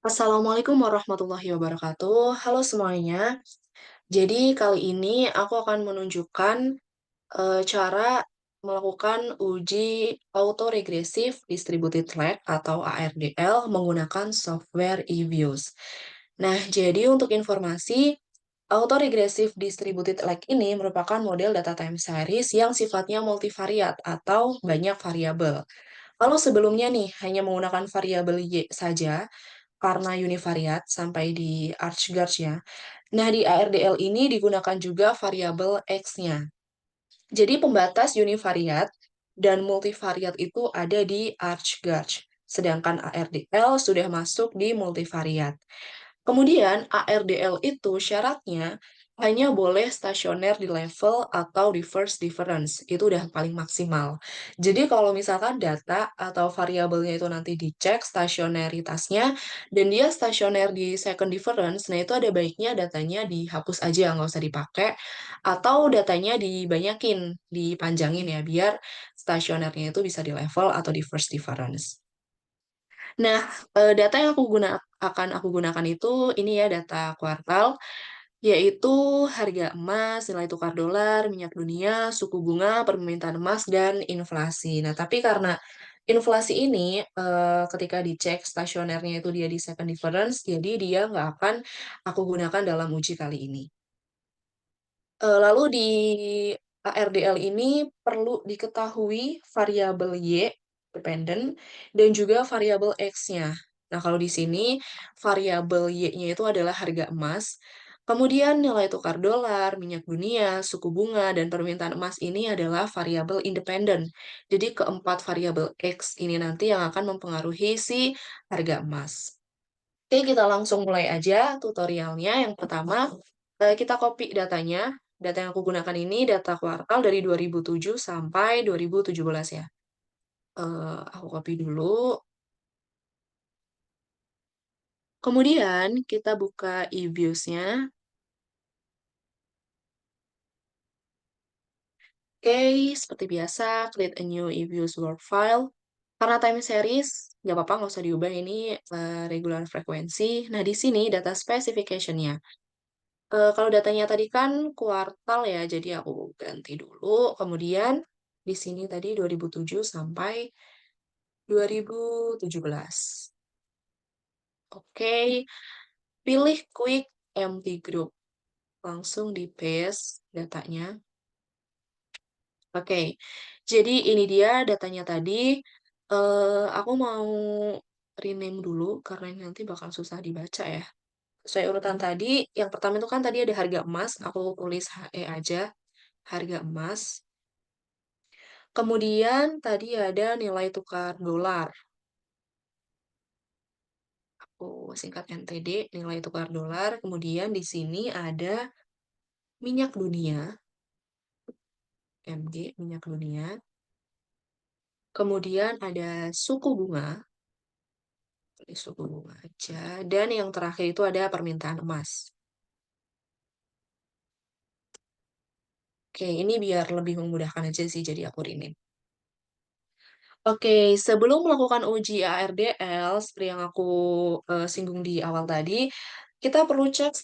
Assalamualaikum warahmatullahi wabarakatuh. Halo semuanya. Jadi kali ini aku akan menunjukkan cara melakukan uji autoregressive distributed lag atau ARDL menggunakan software eViews. Nah, jadi untuk informasi, autoregressive distributed lag ini merupakan model data time series yang sifatnya multivariat atau banyak variabel. Kalau sebelumnya nih hanya menggunakan variabel Y saja, karena univariat sampai di ArcGarch ya. Nah, di ARDL ini digunakan juga variabel X-nya. Jadi pembatas univariat dan multivariat itu ada di ArcGarch, sedangkan ARDL sudah masuk di multivariat. Kemudian ARDL itu syaratnya hanya boleh stasioner di level atau di first difference. Itu udah paling maksimal. Jadi kalau misalkan data atau variabelnya itu nanti dicek stasioneritasnya dan dia stasioner di second difference, nah itu ada baiknya datanya dihapus aja, nggak usah dipakai. Atau datanya dibanyakin, dipanjangin ya, biar stasionernya itu bisa di level atau di first difference. Nah, data yang akan aku gunakan itu ini ya data kuartal, yaitu harga emas, nilai tukar dolar, minyak dunia, suku bunga, permintaan emas, dan inflasi. Nah, tapi karena inflasi ini ketika dicek stasionernya itu dia di second difference, jadi dia nggak akan aku gunakan dalam uji kali ini. Lalu di ARDL ini perlu diketahui variabel Y, dependent, dan juga variabel X-nya. Nah, kalau di sini variabel Y-nya itu adalah harga emas, kemudian nilai tukar dolar, minyak dunia, suku bunga, dan permintaan emas ini adalah variabel independen. Jadi keempat variabel X ini nanti yang akan mempengaruhi si harga emas. Oke, kita langsung mulai aja tutorialnya. Yang pertama, kita copy datanya. Data yang aku gunakan ini data kuartal dari 2007 sampai 2017 ya. Aku copy dulu. Kemudian kita buka eViews-nya. Oke, seperti biasa, create a new eViews Word file. Karena time series, nggak apa-apa, nggak usah diubah ini regular frekuensi. Nah, di sini data specification-nya. Kalau datanya tadi kan kuartal ya, jadi aku ganti dulu. Kemudian di sini tadi 2007 sampai 2017. Oke, pilih Quick Empty Group. Langsung di paste datanya. Oke, jadi ini dia datanya tadi. Aku mau rename dulu karena ini nanti bakal susah dibaca ya. Sesuai urutan tadi, yang pertama itu kan tadi ada harga emas, aku tulis HE aja, harga emas. Kemudian tadi ada nilai tukar dolar. Aku singkat NTD, nilai tukar dolar. Kemudian di sini ada minyak dunia, MG, minyak dunia. Kemudian ada suku bunga, tulis suku bunga aja. Dan yang terakhir itu ada permintaan emas. Oke, ini biar lebih memudahkan aja sih, jadi aku rename. Oke, sebelum melakukan uji ARDL, seperti yang aku singgung di awal tadi, kita perlu cek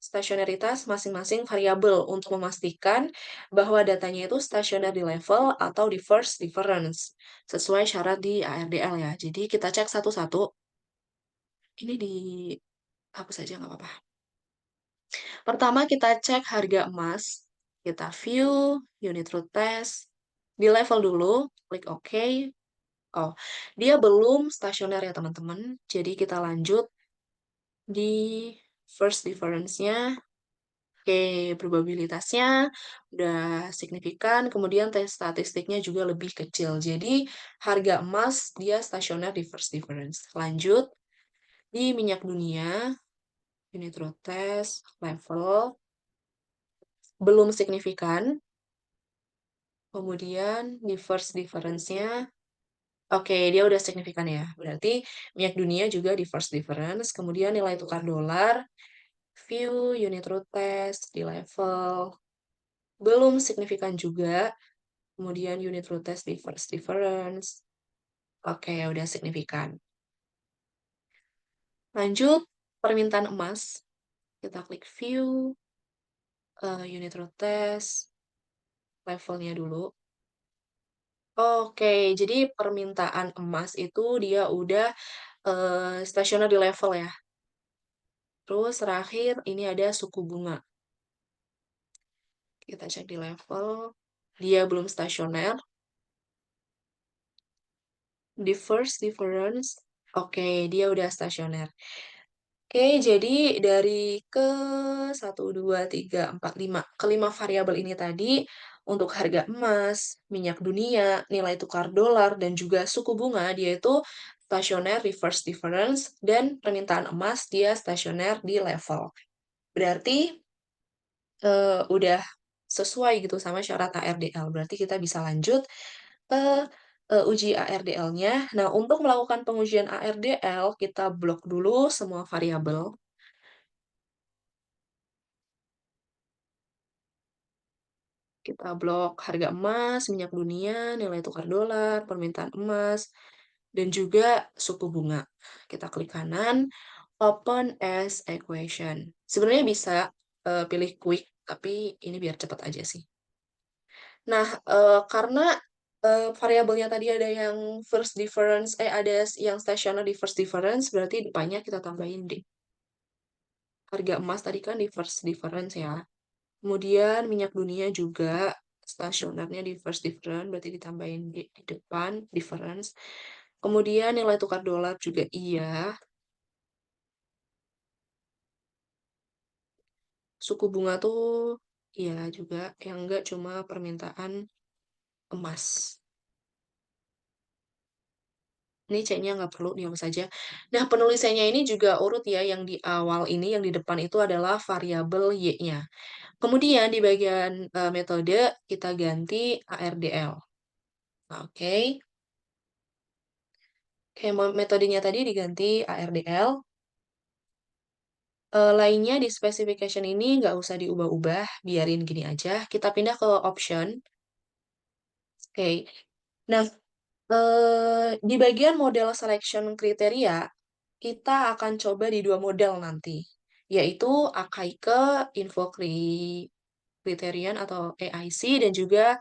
stasioneritas masing-masing variabel untuk memastikan bahwa datanya itu stasioner di level atau di first difference, sesuai syarat di ARDL ya. Jadi kita cek satu-satu. Ini dihapus saja nggak apa-apa. Pertama kita cek harga emas, kita view, unit root test, di level dulu, klik OK. Oh, dia belum stasioner ya teman-teman. Jadi kita lanjut di first difference-nya. Oke, probabilitasnya udah signifikan. Kemudian tes statistiknya juga lebih kecil. Jadi harga emas dia stasioner di first difference. Lanjut di minyak dunia, unit root test, level, belum signifikan. Kemudian di first difference-nya, oke, dia udah signifikan ya. Berarti minyak dunia juga di first difference. Kemudian nilai tukar dolar, view, unit root test, di level. Belum signifikan juga. Kemudian unit root test di first difference. Oke, udah signifikan. Lanjut, permintaan emas. Kita klik view, unit root test, levelnya dulu. Oke, jadi permintaan emas itu dia udah stasioner di level ya. Terus terakhir ini ada suku bunga. Kita cek di level, dia belum stasioner. Di first difference, oke, dia udah stasioner. Oke, jadi dari ke satu 2 3 4 5 kelima variabel ini tadi, untuk harga emas, minyak dunia, nilai tukar dolar, dan juga suku bunga, dia itu stasioner reverse difference, dan permintaan emas dia stasioner di level. Berarti udah sesuai gitu sama syarat ARDL. Berarti kita bisa lanjut ke uji ARDL-nya. Nah, untuk melakukan pengujian ARDL, kita blok dulu semua variabel. Kita blok harga emas, minyak dunia, nilai tukar dolar, permintaan emas, dan juga suku bunga. Kita klik kanan, open as equation. Sebenarnya bisa pilih quick, tapi ini biar cepat aja sih. Nah, karena variabelnya tadi ada yang first difference, ada yang stationer di first difference, berarti depannya kita tambahin di harga emas tadi kan di first difference ya. Kemudian minyak dunia juga stasionernya di first difference, berarti ditambahin di depan difference. Kemudian nilai tukar dolar juga iya. Suku bunga tuh iya juga, yang enggak cuma permintaan emas. Ini C-nya nggak perlu, dihapus saja. Nah, penulisannya ini juga urut ya, yang di awal ini, yang di depan itu adalah variabel Y-nya. Kemudian di bagian metode, kita ganti ARDL. Oke. Oke, metodenya tadi diganti ARDL. Lainnya di specification ini nggak usah diubah-ubah, biarin gini aja. Kita pindah ke option. Oke. Nah, di bagian model selection kriteria, kita akan coba di dua model nanti, yaitu Akaike Info Criterion atau AIC dan juga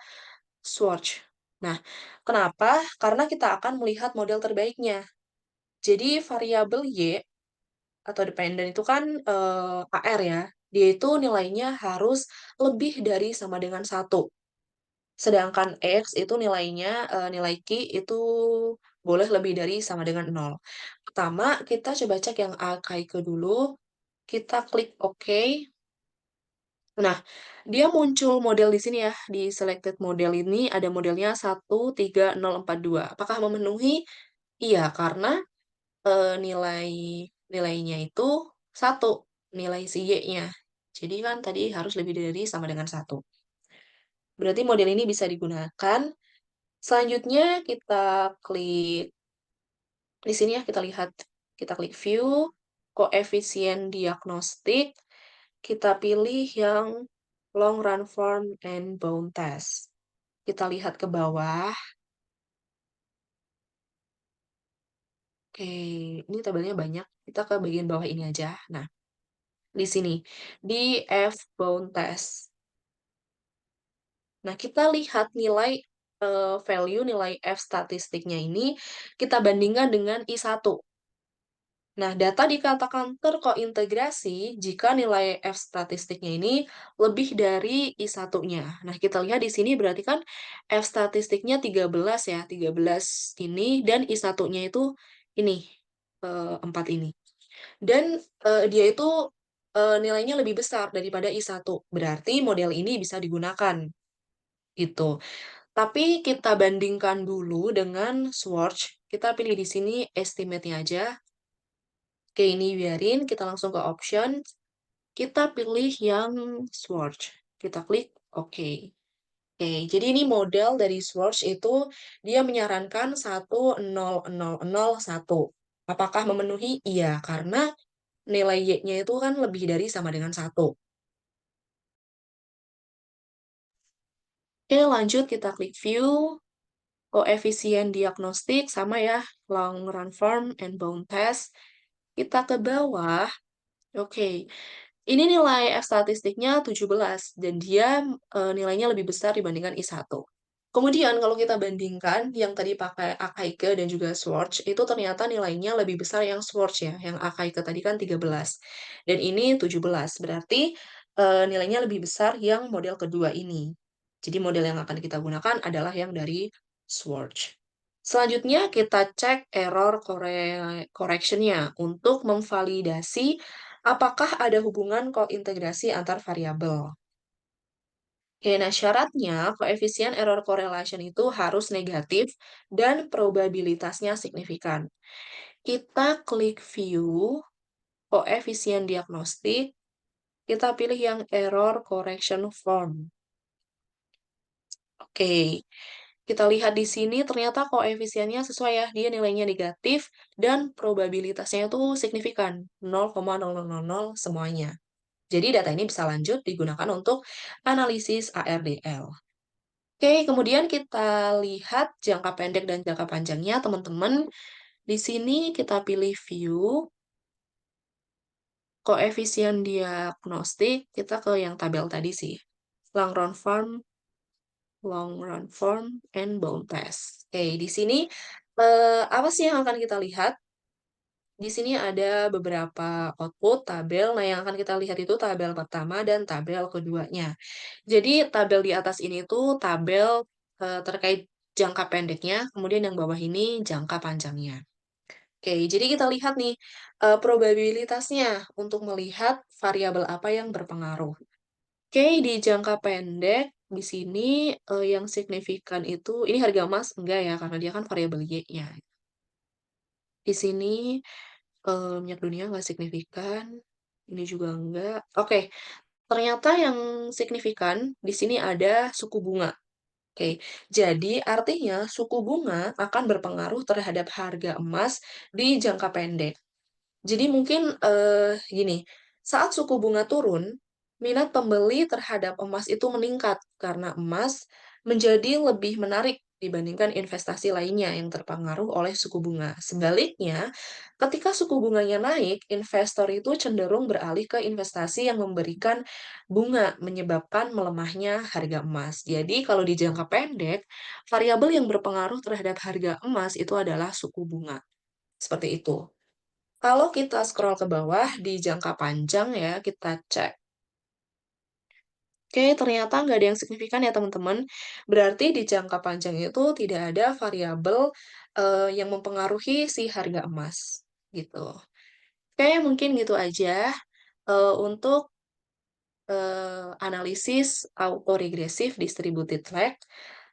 Swatch. Nah, kenapa? Karena kita akan melihat model terbaiknya. Jadi variabel Y atau dependent itu kan AR ya, dia itu nilainya harus lebih dari sama dengan satu. Sedangkan X itu nilainya, nilai Q itu boleh lebih dari sama dengan nol. Pertama, kita coba cek yang Akaike dulu. Kita klik OK. Nah, dia muncul model di sini ya, di selected model ini ada modelnya 13042. Apakah memenuhi? Iya, karena nilai nilainya itu satu, nilai si Y-nya. Jadi kan tadi harus lebih dari sama dengan satu. Berarti model ini bisa digunakan. Selanjutnya kita klik di sini ya, kita klik view, koefisien diagnostik, kita pilih yang long run form and bound test. Kita lihat ke bawah. Oke, ini tabelnya banyak. Kita ke bagian bawah ini aja. Nah, di sini, di F bound test. Nah, kita lihat nilai value nilai F statistiknya ini kita bandingkan dengan I1. Nah, data dikatakan terkointegrasi jika nilai F statistiknya ini lebih dari I1-nya. Nah, kita lihat di sini berarti kan F statistiknya 13 ya, 13 ini, dan I1-nya itu ini, 4 ini. Dan dia itu nilainya lebih besar daripada I1. Berarti model ini bisa digunakan. Gitu. Tapi kita bandingkan dulu dengan Swatch. Kita pilih di sini estimate-nya aja. Oke, ini biarin. Kita langsung ke option. Kita pilih yang Swatch. Kita klik OK. Oke, jadi ini model dari Swatch itu dia menyarankan 10001. Apakah memenuhi? Iya, karena nilai Y-nya itu kan lebih dari sama dengan satu. Oke, lanjut kita klik view. Koefisien diagnostik sama ya, long run form and bound test. Kita ke bawah, oke. Ini nilai statistiknya 17 dan dia, nilainya lebih besar dibandingkan I1. Kemudian kalau kita bandingkan yang tadi pakai Akaike dan juga Swatch, itu ternyata nilainya lebih besar yang Swatch ya, yang Akaike tadi kan 13 dan ini 17. Berarti, nilainya lebih besar yang model kedua ini. Jadi model yang akan kita gunakan adalah yang dari Swatch. Selanjutnya kita cek error correction-nya untuk memvalidasi apakah ada hubungan kointegrasi antar variabel? Oke, nah syaratnya koefisien error correlation itu harus negatif dan probabilitasnya signifikan. Kita klik view, koefisien diagnostik, kita pilih yang error correction form. Oke, kita lihat di sini ternyata koefisiennya sesuai ya, dia nilainya negatif dan probabilitasnya itu signifikan, 0,0000 semuanya. Jadi data ini bisa lanjut digunakan untuk analisis ARDL. Oke, kemudian kita lihat jangka pendek dan jangka panjangnya, teman-teman. Di sini kita pilih view, koefisien diagnostik, kita ke yang tabel tadi sih. Long run form, and bound test. Oke, di sini apa sih yang akan kita lihat? Di sini ada beberapa output tabel. Nah, yang akan kita lihat itu tabel pertama dan tabel keduanya. Jadi tabel di atas ini tuh tabel terkait jangka pendeknya, kemudian yang bawah ini jangka panjangnya. Oke, jadi kita lihat nih probabilitasnya untuk melihat variabel apa yang berpengaruh. Oke, di jangka pendek di sini yang signifikan itu ini harga emas enggak ya karena dia kan variabel Y-nya. Di sini minyak dunia nggak signifikan, ini juga enggak. Oke, ternyata yang signifikan di sini ada suku bunga. Oke, jadi artinya suku bunga akan berpengaruh terhadap harga emas di jangka pendek. Jadi mungkin, gini, saat suku bunga turun, minat pembeli terhadap emas itu meningkat karena emas menjadi lebih menarik dibandingkan investasi lainnya yang terpengaruh oleh suku bunga. Sebaliknya, ketika suku bunganya naik, investor itu cenderung beralih ke investasi yang memberikan bunga, menyebabkan melemahnya harga emas. Jadi kalau di jangka pendek, variabel yang berpengaruh terhadap harga emas itu adalah suku bunga, seperti itu. Kalau kita scroll ke bawah di jangka panjang ya, kita cek. Oke, ternyata nggak ada yang signifikan ya teman-teman. Berarti di jangka panjang itu tidak ada variabel yang mempengaruhi si harga emas, gitu. Oke, mungkin gitu aja untuk analisis autoregresif distributed lag.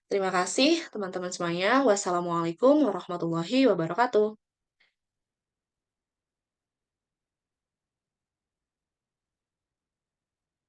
Terima kasih teman-teman semuanya. Wassalamualaikum warahmatullahi wabarakatuh.